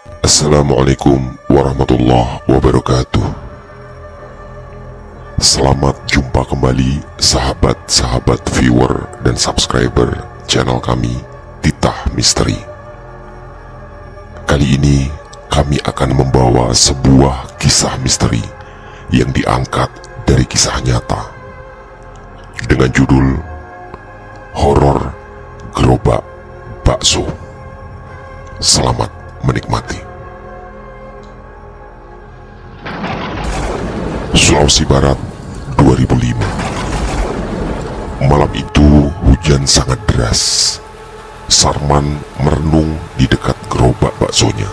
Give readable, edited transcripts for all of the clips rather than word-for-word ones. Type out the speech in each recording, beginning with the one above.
Assalamualaikum warahmatullahi wabarakatuh. Selamat jumpa kembali sahabat-sahabat viewer dan subscriber channel kami, Titah Misteri. Kali ini kami akan membawa sebuah kisah misteri yang diangkat dari kisah nyata dengan judul Horor Gerobak Bakso. Selamat menikmati. Sulawesi Barat 2005. Malam itu hujan sangat deras. Sarman merenung di dekat gerobak baksonya.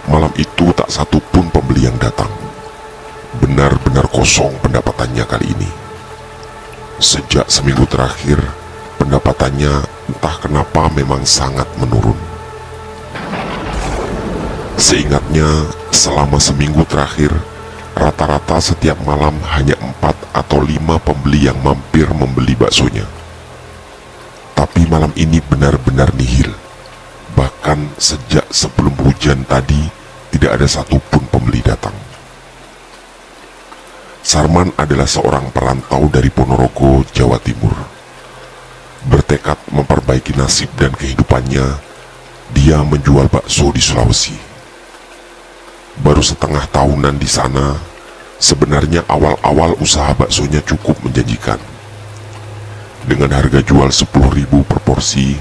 Malam itu tak satu pun pembeli yang datang. Benar-benar kosong pendapatannya kali ini. Sejak seminggu terakhir, pendapatannya entah kenapa memang sangat menurun. Seingatnya, selama seminggu terakhir, rata-rata setiap malam hanya 4 atau 5 pembeli yang mampir membeli baksonya. Tapi malam ini benar-benar nihil. Bahkan sejak sebelum hujan tadi, tidak ada satupun pembeli datang. Sarman adalah seorang perantau dari Ponorogo, Jawa Timur. Bertekad memperbaiki nasib dan kehidupannya, dia menjual bakso di Sulawesi. Baru setengah tahunan di sana, sebenarnya awal-awal usaha baksonya cukup menjanjikan. Dengan harga jual 10.000 per porsi,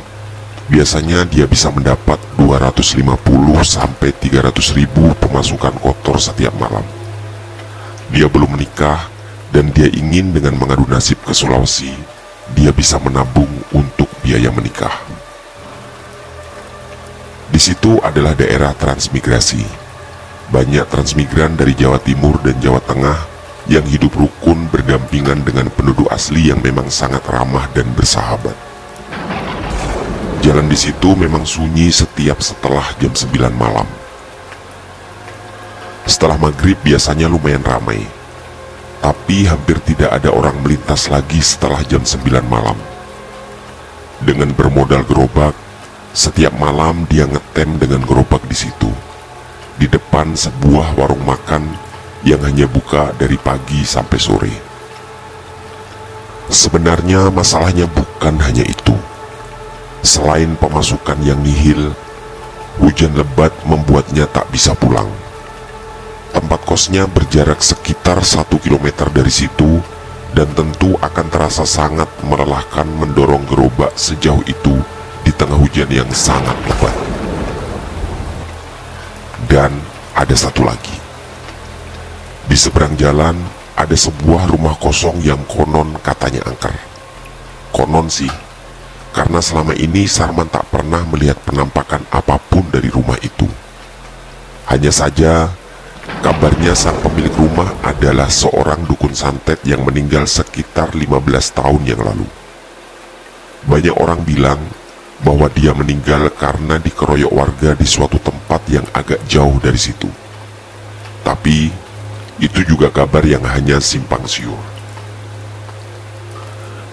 biasanya dia bisa mendapat 250-300.000 pemasukan kotor setiap malam. Dia belum menikah dan dia ingin dengan mengadu nasib ke Sulawesi, dia bisa menabung untuk biaya menikah. Di situ adalah daerah transmigrasi. Banyak transmigran dari Jawa Timur dan Jawa Tengah yang hidup rukun berdampingan dengan penduduk asli yang memang sangat ramah dan bersahabat. Jalan di situ memang sunyi setiap setelah jam 9 malam. Setelah maghrib biasanya lumayan ramai, tapi hampir tidak ada orang melintas lagi setelah jam 9 malam. Dengan bermodal gerobak, setiap malam dia ngetem dengan gerobak di situ, di depan sebuah warung makan yang hanya buka dari pagi sampai sore. Sebenarnya masalahnya bukan hanya itu. Selain pemasukan yang nihil, hujan lebat membuatnya tak bisa pulang. Tempat kosnya berjarak sekitar 1 km dari situ, dan tentu akan terasa sangat melelahkan mendorong gerobak sejauh itu di tengah hujan yang sangat lebat. Dan ada satu lagi. Di seberang jalan ada sebuah rumah kosong yang konon katanya angker. Konon sih, karena selama ini Sarman tak pernah melihat penampakan apapun dari rumah itu. Hanya saja, kabarnya sang pemilik rumah adalah seorang dukun santet yang meninggal sekitar 15 tahun yang lalu. Banyak orang bilang bahwa dia meninggal karena dikeroyok warga di suatu tempat yang agak jauh dari situ. Tapi itu juga kabar yang hanya simpang siur.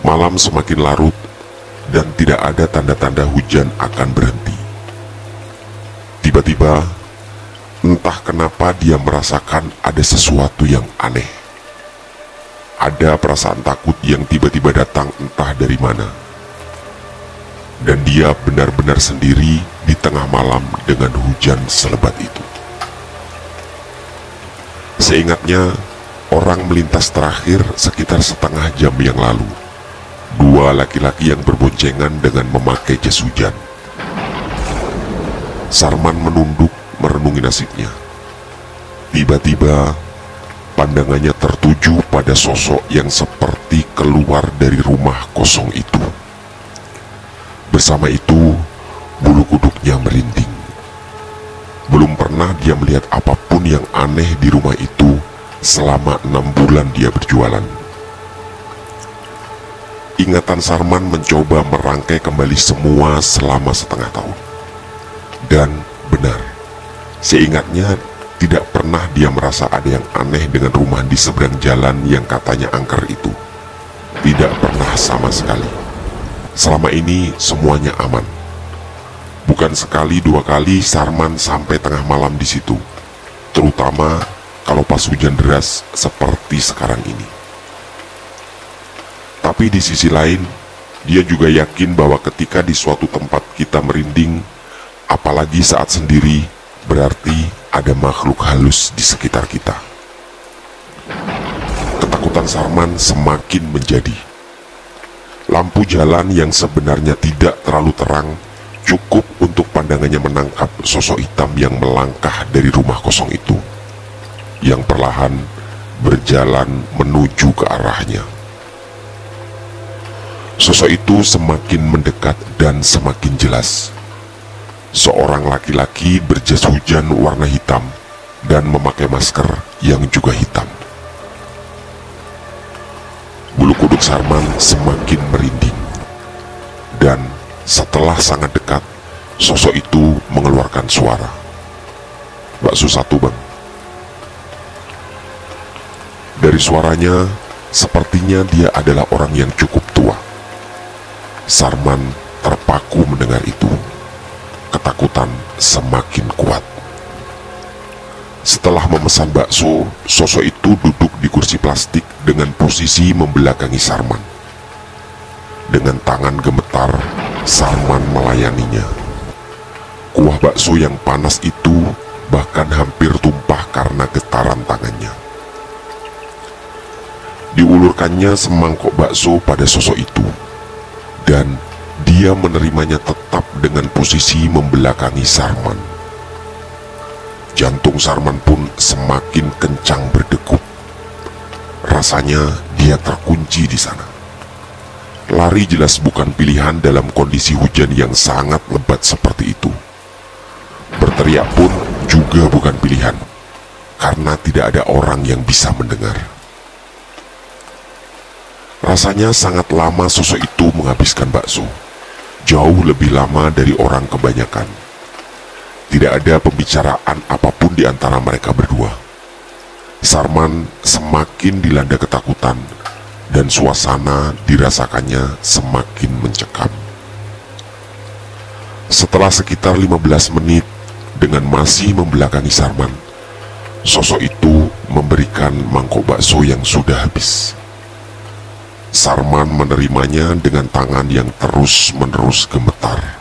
Malam semakin larut dan tidak ada tanda-tanda hujan akan berhenti. Tiba-tiba, entah kenapa dia merasakan ada sesuatu yang aneh. Ada perasaan takut yang tiba-tiba datang entah dari mana. Dan dia benar-benar sendiri di tengah malam dengan hujan selebat itu. Seingatnya, orang melintas terakhir sekitar setengah jam yang lalu. 2 laki-laki yang berboncengan dengan memakai jas hujan. Sarman menunduk merenungi nasibnya. Tiba-tiba, pandangannya tertuju pada sosok yang seperti keluar dari rumah kosong itu. Bersama itu, bulu kuduknya merinding. Belum pernah dia melihat apapun yang aneh di rumah itu selama 6 bulan dia berjualan. Ingatan Sarman mencoba merangkai kembali semua selama setengah tahun. Dan benar, seingatnya tidak pernah dia merasa ada yang aneh dengan rumah di seberang jalan yang katanya angker itu. Tidak pernah sama sekali. Selama ini semuanya aman. Bukan sekali dua kali Sarman sampai tengah malam di situ, terutama kalau pas hujan deras seperti sekarang ini. Tapi di sisi lain, dia juga yakin bahwa ketika di suatu tempat kita merinding, apalagi saat sendiri, berarti ada makhluk halus di sekitar kita. Ketakutan Sarman semakin menjadi. Lampu jalan yang sebenarnya tidak terlalu terang cukup untuk pandangannya menangkap sosok hitam yang melangkah dari rumah kosong itu, yang perlahan berjalan menuju ke arahnya. Sosok itu semakin mendekat dan semakin jelas. Seorang laki-laki berjas hujan warna hitam dan memakai masker yang juga hitam. Bulu kuduk Sarman semakin merinding. Dan setelah sangat dekat, sosok itu mengeluarkan suara. "Bakso satu, Bang." Dari suaranya, sepertinya dia adalah orang yang cukup tua. Sarman terpaku mendengar itu. Ketakutan semakin kuat. Setelah memesan bakso, sosok itu duduk di kursi plastik dengan posisi membelakangi Sarman. Dengan tangan gemetar, Sarman melayaninya. Kuah bakso yang panas itu bahkan hampir tumpah karena getaran tangannya. Diulurkannya semangkok bakso pada sosok itu, dan dia menerimanya tetap dengan posisi membelakangi Sarman. Jantung Sarman pun semakin kencang berdegup. Rasanya dia terkunci di sana. Lari jelas bukan pilihan dalam kondisi hujan yang sangat lebat seperti itu. Berteriak pun juga bukan pilihan, karena tidak ada orang yang bisa mendengar. Rasanya sangat lama sosok itu menghabiskan bakso, jauh lebih lama dari orang kebanyakan. Tidak ada pembicaraan apapun di antara mereka berdua. Sarman semakin dilanda ketakutan, dan suasana dirasakannya semakin mencekam. Setelah sekitar 15 menit dengan masih membelakangi Sarman, sosok itu memberikan mangkok bakso yang sudah habis. Sarman menerimanya dengan tangan yang terus-menerus gemetar.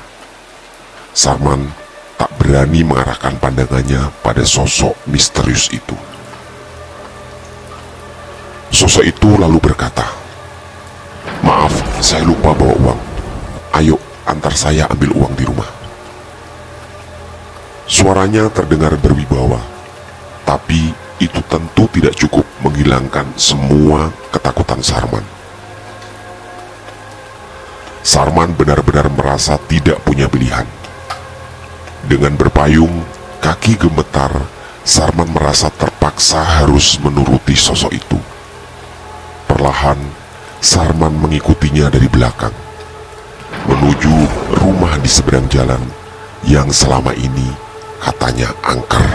Sarman tak berani mengarahkan pandangannya pada sosok misterius itu. Sosok itu lalu berkata, "Maaf, saya lupa bawa uang. Ayo, antar saya ambil uang di rumah." Suaranya terdengar berwibawa, tapi itu tentu tidak cukup menghilangkan semua ketakutan Sarman. Sarman benar-benar merasa tidak punya pilihan. Dengan berpayung, kaki gemetar, Sarman merasa terpaksa harus menuruti sosok itu. Perlahan, Sarman mengikutinya dari belakang, menuju rumah di seberang jalan yang selama ini katanya angker.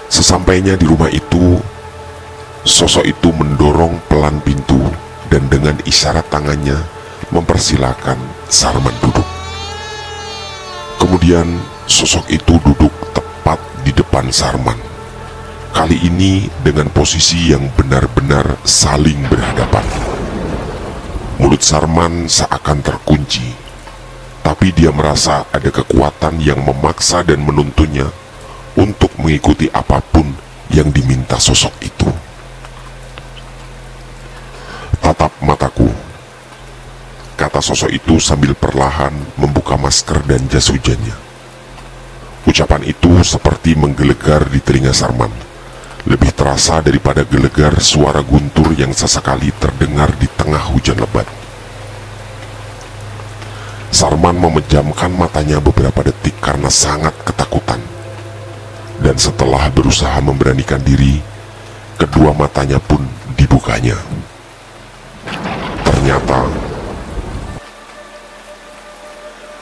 Sesampainya di rumah itu, sosok itu mendorong pelan pintu dan dengan isyarat tangannya mempersilahkan Sarman duduk. Kemudian sosok itu duduk tepat di depan Sarman. Kali ini dengan posisi yang benar-benar saling berhadapan. Mulut Sarman seakan terkunci, tapi dia merasa ada kekuatan yang memaksa dan menuntunnya untuk mengikuti apapun yang diminta sosok itu. "Tatap mataku," kata sosok itu sambil perlahan membuka masker dan jas hujannya. Ucapan itu seperti menggelegar di telinga Sarman, lebih terasa daripada gelegar suara guntur yang sesekali terdengar di tengah hujan lebat. Sarman memejamkan matanya beberapa detik karena sangat ketakutan. Dan setelah berusaha memberanikan diri, kedua matanya pun dibukanya. Ternyata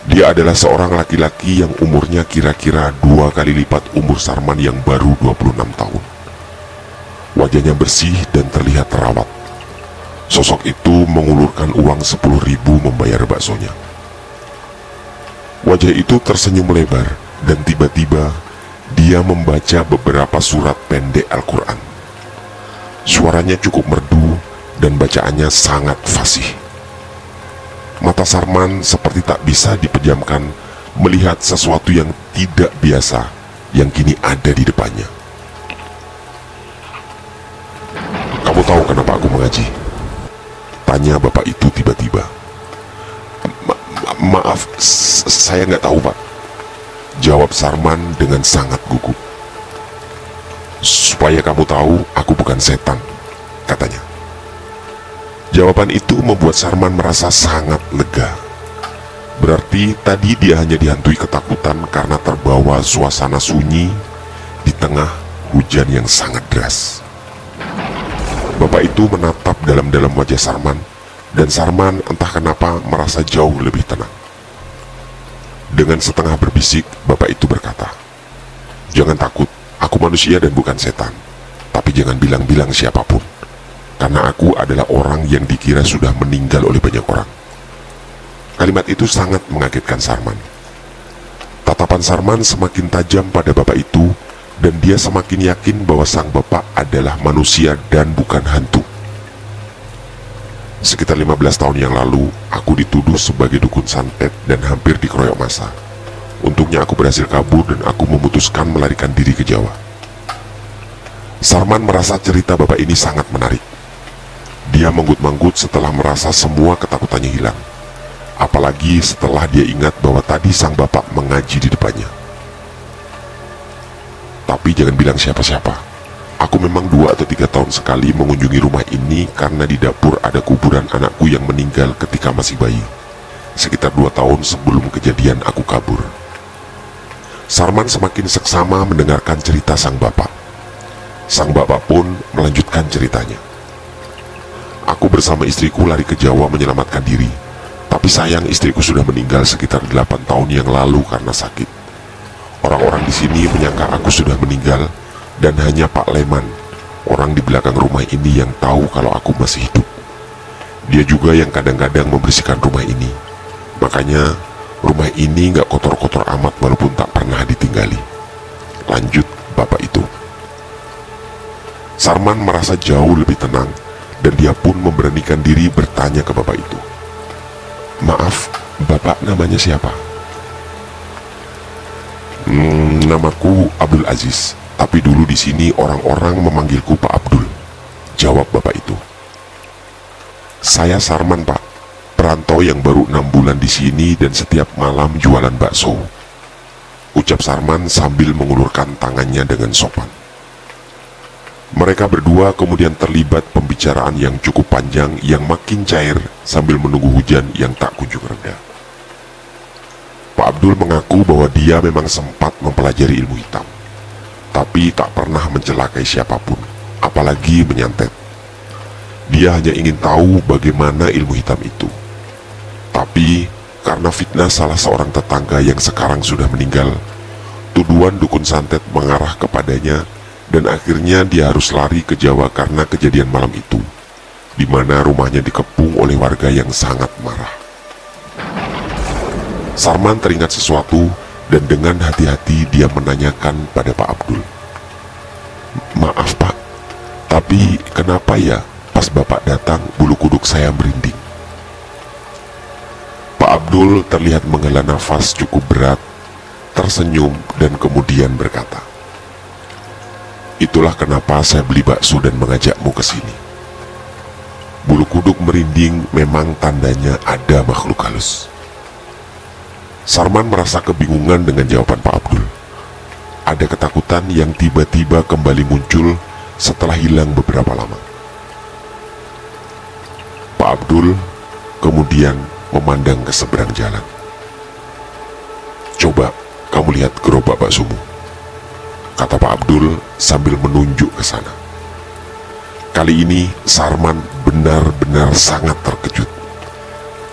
dia adalah seorang laki-laki yang umurnya kira-kira 2 kali lipat umur Sarman yang baru 26 tahun. Wajahnya bersih dan terlihat terawat. Sosok itu mengulurkan uang 10.000 membayar baksonya. Wajah itu tersenyum lebar dan tiba-tiba dia membaca beberapa surat pendek Al-Quran. Suaranya cukup merdu dan bacaannya sangat fasih. Mata Sarman seperti tak bisa dipejamkan melihat sesuatu yang tidak biasa yang kini ada di depannya. "Kamu tahu kenapa aku mengaji?" tanya bapak itu tiba-tiba. Maaf, saya nggak tahu, Pak," jawab Sarman dengan sangat gugup. "Supaya kamu tahu, aku bukan setan," katanya. Jawaban itu membuat Sarman merasa sangat lega. Berarti tadi dia hanya dihantui ketakutan karena terbawa suasana sunyi di tengah hujan yang sangat deras. Bapak itu menatap dalam-dalam wajah Sarman, dan Sarman entah kenapa merasa jauh lebih tenang. Dengan setengah berbisik, bapak itu berkata, "Jangan takut, aku manusia dan bukan setan. Tapi jangan bilang-bilang siapapun, karena aku adalah orang yang dikira sudah meninggal oleh banyak orang." Kalimat itu sangat mengagetkan Sarman. Tatapan Sarman semakin tajam pada bapak itu, dan dia semakin yakin bahwa sang bapak adalah manusia dan bukan hantu. Sekitar 15 tahun yang lalu, aku dituduh sebagai dukun santet dan hampir dikeroyok massa. Untungnya aku berhasil kabur dan aku memutuskan melarikan diri ke Jawa. Sarman merasa cerita bapak ini sangat menarik. Dia manggut-manggut setelah merasa semua ketakutannya hilang. Apalagi setelah dia ingat bahwa tadi sang bapak mengaji di depannya. "Tapi jangan bilang siapa-siapa. Aku memang 2 atau 3 tahun sekali mengunjungi rumah ini karena di dapur ada kuburan anakku yang meninggal ketika masih bayi. Sekitar 2 tahun sebelum kejadian aku kabur." Sarman semakin seksama mendengarkan cerita sang bapak. Sang bapak pun melanjutkan ceritanya. "Aku bersama istriku lari ke Jawa menyelamatkan diri. Tapi sayang istriku sudah meninggal sekitar 8 tahun yang lalu karena sakit. Orang-orang di sini menyangka aku sudah meninggal dan hanya Pak Leman, orang di belakang rumah ini yang tahu kalau aku masih hidup. Dia juga yang kadang-kadang membersihkan rumah ini. Makanya rumah ini nggak kotor-kotor amat walaupun tak pernah ditinggali." Lanjut bapak itu. Sarman merasa jauh lebih tenang dan dia pun memberanikan diri bertanya ke bapak itu, "Maaf, bapak namanya siapa?" "Namaku Abdul Aziz, tapi dulu di sini orang-orang memanggilku Pak Abdul," jawab bapak itu. "Saya Sarman, Pak, perantau yang baru 6 bulan di sini dan setiap malam jualan bakso," ucap Sarman sambil mengulurkan tangannya dengan sopan. Mereka berdua kemudian terlibat pembicaraan yang cukup panjang yang makin cair sambil menunggu hujan yang tak kunjung reda. Pak Abdul mengaku bahwa dia memang sempat mempelajari ilmu hitam, tapi tak pernah mencelakai siapapun, apalagi menyantet. Dia hanya ingin tahu bagaimana ilmu hitam itu. Tapi karena fitnah salah seorang tetangga yang sekarang sudah meninggal, tuduhan dukun santet mengarah kepadanya dan akhirnya dia harus lari ke Jawa karena kejadian malam itu, di mana rumahnya dikepung oleh warga yang sangat marah. Sarman teringat sesuatu dan dengan hati-hati dia menanyakan pada Pak Abdul, "Maaf Pak, tapi kenapa ya pas Bapak datang bulu kuduk saya merinding?" Pak Abdul terlihat menghela nafas cukup berat, tersenyum dan kemudian berkata, "Itulah kenapa saya beli bakso dan mengajakmu ke sini. Bulu kuduk merinding memang tandanya ada makhluk halus." Sarman merasa kebingungan dengan jawaban Pak Abdul. Ada ketakutan yang tiba-tiba kembali muncul setelah hilang beberapa lama. Pak Abdul kemudian memandang ke seberang jalan. "Coba kamu lihat gerobak baksomu," kata Pak Abdul sambil menunjuk ke sana. Kali ini Sarman benar-benar sangat terkejut.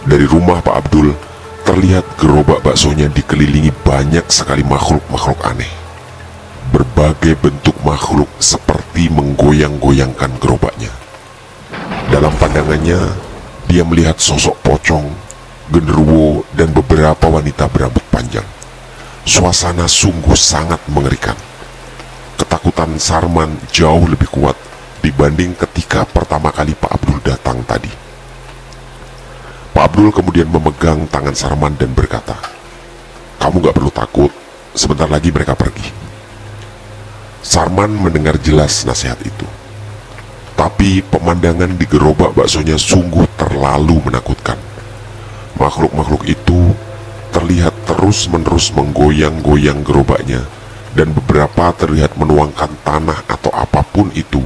Dari rumah Pak Abdul terlihat gerobak baksonya dikelilingi banyak sekali makhluk-makhluk aneh. Berbagai bentuk makhluk seperti menggoyang-goyangkan gerobaknya. Dalam pandangannya, dia melihat sosok pocong genderuwo, dan beberapa wanita berambut panjang. Suasana sungguh sangat mengerikan. Ketakutan Sarman jauh lebih kuat dibanding ketika pertama kali Pak Abdul datang tadi. Pak Abdul kemudian memegang tangan Sarman dan berkata, "Kamu gak perlu takut, sebentar lagi mereka pergi." Sarman mendengar jelas nasihat itu. Tapi pemandangan di gerobak baksonya sungguh terlalu menakutkan. Makhluk-makhluk itu terlihat terus-menerus menggoyang-goyang gerobaknya, dan beberapa terlihat menuangkan tanah atau apapun itu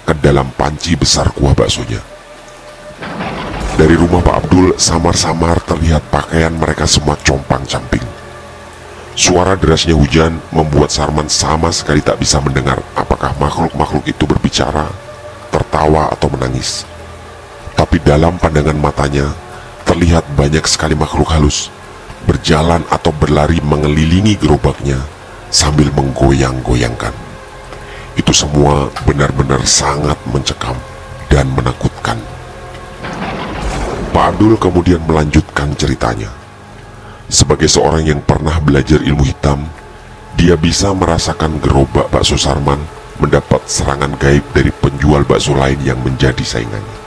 ke dalam panci besar kuah baksonya. Dari rumah Pak Abdul samar-samar terlihat pakaian mereka semua compang-camping. Suara derasnya hujan membuat Sarman sama sekali tak bisa mendengar apakah makhluk-makhluk itu berbicara, tertawa atau menangis. Tapi dalam pandangan matanya terlihat banyak sekali makhluk halus berjalan atau berlari mengelilingi gerobaknya sambil menggoyang-goyangkan. Itu semua benar-benar sangat mencekam dan menakutkan. Pak Abdul kemudian melanjutkan ceritanya. Sebagai seorang yang pernah belajar ilmu hitam, dia bisa merasakan gerobak bakso Sarman mendapat serangan gaib dari penjual bakso lain yang menjadi saingannya.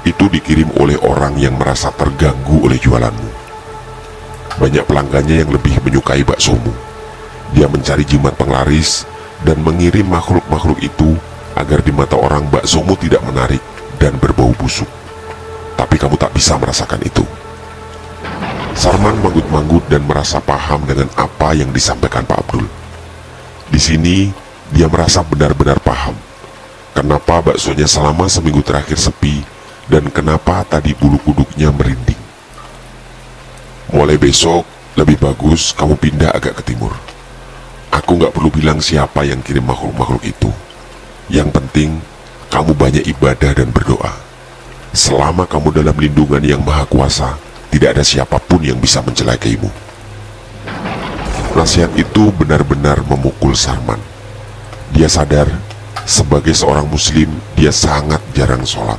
Itu dikirim oleh orang yang merasa terganggu oleh jualanmu. Banyak pelanggannya yang lebih menyukai baksomu. Dia mencari jimat penglaris dan mengirim makhluk-makhluk itu agar di mata orang baksomu tidak menarik dan berbau busuk. Tapi kamu tak bisa merasakan itu. Sarman manggut-manggut dan merasa paham dengan apa yang disampaikan Pak Abdul. Di sini dia merasa benar-benar paham kenapa baksonya selama seminggu terakhir sepi dan kenapa tadi bulu kuduknya merinding. Mulai besok lebih bagus kamu pindah agak ke timur. Aku gak perlu bilang siapa yang kirim makhluk-makhluk itu. Yang penting kamu banyak ibadah dan berdoa. Selama kamu dalam lindungan yang maha kuasa, tidak ada siapapun yang bisa mencelakaimu. Nasihat itu benar-benar memukul Sarman. Dia sadar, sebagai seorang muslim, dia sangat jarang sholat.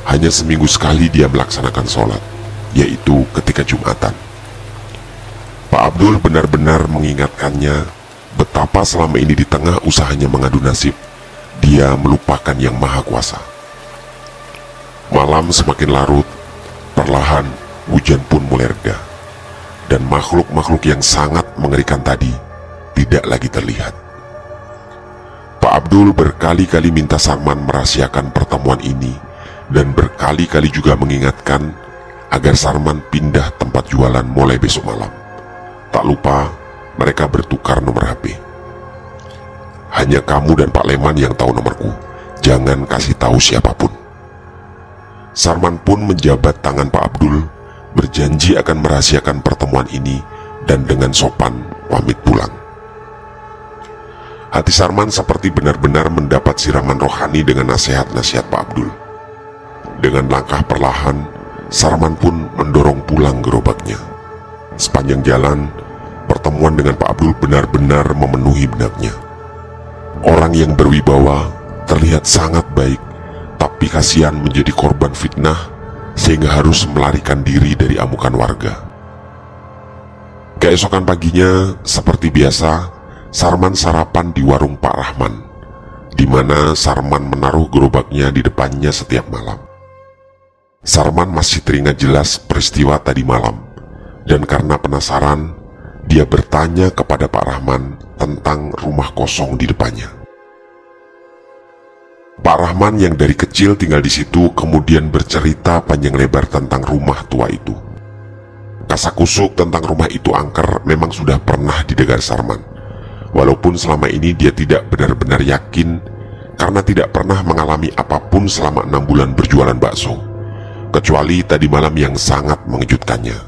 Hanya seminggu sekali dia melaksanakan sholat, yaitu ketika Jumatan. Pak Abdul benar-benar mengingatkannya betapa selama ini di tengah usahanya mengadu nasib, dia melupakan yang maha kuasa. Malam semakin larut, perlahan hujan pun mulai reda, dan makhluk-makhluk yang sangat mengerikan tadi tidak lagi terlihat. Pak Abdul berkali-kali minta Sarman merahasiakan pertemuan ini, dan berkali-kali juga mengingatkan agar Sarman pindah tempat jualan mulai besok malam. Tak lupa mereka bertukar nomor HP. Hanya kamu dan Pak Leman yang tahu nomorku, jangan kasih tahu siapapun. Sarman pun menjabat tangan Pak Abdul, berjanji akan merahasiakan pertemuan ini dan dengan sopan pamit pulang. Hati Sarman seperti benar-benar mendapat siraman rohani dengan nasihat-nasihat Pak Abdul. Dengan langkah perlahan, Sarman pun mendorong pulang gerobaknya. Sepanjang jalan, pertemuan dengan Pak Abdul benar-benar memenuhi benaknya. Orang yang berwibawa terlihat sangat baik, tapi kasihan menjadi korban fitnah sehingga harus melarikan diri dari amukan warga. Keesokan paginya, seperti biasa, Sarman sarapan di warung Pak Rahman, di mana Sarman menaruh gerobaknya di depannya setiap malam. Sarman masih teringat jelas peristiwa tadi malam, dan karena penasaran, dia bertanya kepada Pak Rahman tentang rumah kosong di depannya. Pak Rahman yang dari kecil tinggal di situ kemudian bercerita panjang lebar tentang rumah tua itu. Kasakusuk tentang rumah itu angker memang sudah pernah didengar Sarman, walaupun selama ini dia tidak benar-benar yakin karena tidak pernah mengalami apapun selama 6 bulan berjualan bakso, kecuali tadi malam yang sangat mengejutkannya.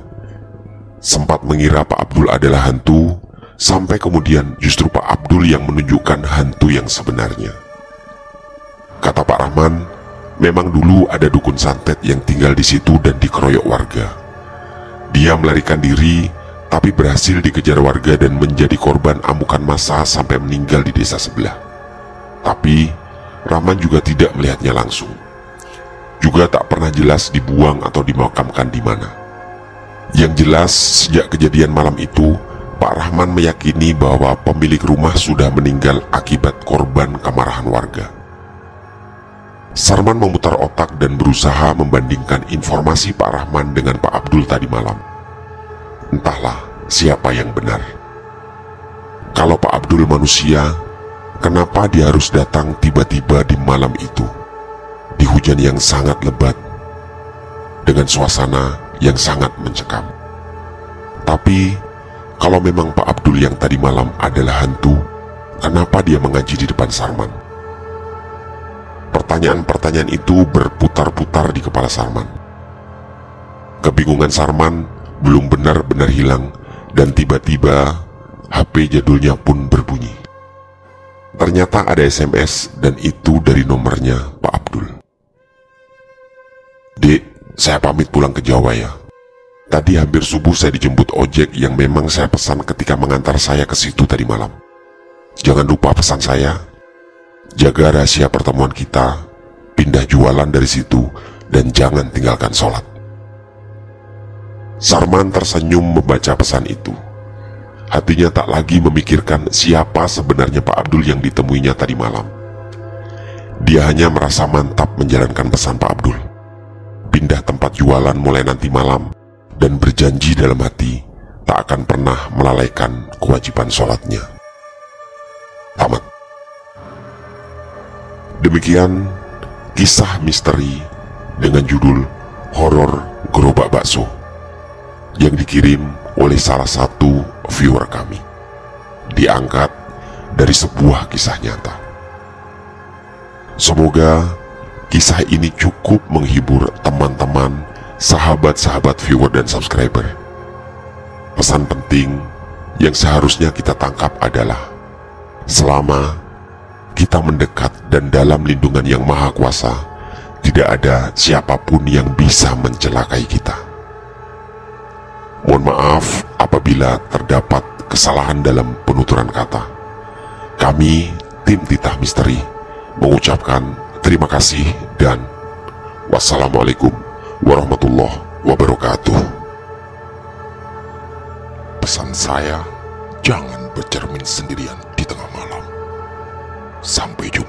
Sempat mengira Pak Abdul adalah hantu, sampai kemudian justru Pak Abdul yang menunjukkan hantu yang sebenarnya. Kata Pak Rahman, memang dulu ada dukun santet yang tinggal di situ dan dikeroyok warga. Dia melarikan diri, tapi berhasil dikejar warga dan menjadi korban amukan massa sampai meninggal di desa sebelah. Tapi Rahman juga tidak melihatnya langsung. juga tak pernah jelas dibuang atau dimakamkan di mana. Yang jelas, sejak kejadian malam itu, Pak Rahman meyakini bahwa pemilik rumah sudah meninggal akibat korban kemarahan warga. Sarman memutar otak dan berusaha membandingkan informasi Pak Rahman dengan Pak Abdul tadi malam. Entahlah siapa yang benar. Kalau Pak Abdul manusia, kenapa dia harus datang tiba-tiba di malam itu, di hujan yang sangat lebat, dengan suasana yang sangat mencekam? Tapi, kalau memang Pak Abdul yang tadi malam adalah hantu, kenapa dia mengaji di depan Sarman? Pertanyaan-pertanyaan itu berputar-putar di kepala Sarman. Kebingungan Sarman belum benar-benar hilang, dan tiba-tiba HP jadulnya pun berbunyi. Ternyata ada SMS, dan itu dari nomornya Pak Abdul. "Dek, saya pamit pulang ke Jawa ya. Tadi hampir subuh saya dijemput ojek yang memang saya pesan ketika mengantar saya ke situ tadi malam. Jangan lupa pesan saya. Jaga rahasia pertemuan kita, pindah jualan dari situ, dan jangan tinggalkan sholat." Sarman tersenyum membaca pesan itu. Hatinya tak lagi memikirkan siapa sebenarnya Pak Abdul yang ditemuinya tadi malam. Dia hanya merasa mantap menjalankan pesan Pak Abdul. Pindah tempat jualan mulai nanti malam, dan berjanji dalam hati tak akan pernah melalaikan kewajiban sholatnya. Tamat. Demikian kisah misteri dengan judul Horor Gerobak Bakso yang dikirim oleh salah satu viewer kami, diangkat dari sebuah kisah nyata. Semoga kisah ini cukup menghibur teman-teman, sahabat-sahabat viewer dan subscriber. Pesan penting yang seharusnya kita tangkap adalah, selama kita mendekat dan dalam lindungan yang maha kuasa, tidak ada siapapun yang bisa mencelakai kita. Mohon maaf apabila terdapat kesalahan dalam penuturan kata. Kami, tim Titah Misteri, mengucapkan terima kasih dan wassalamualaikum warahmatullahi wabarakatuh. Pesan saya, jangan bercermin sendirian di tengah malam. Sampai jumpa.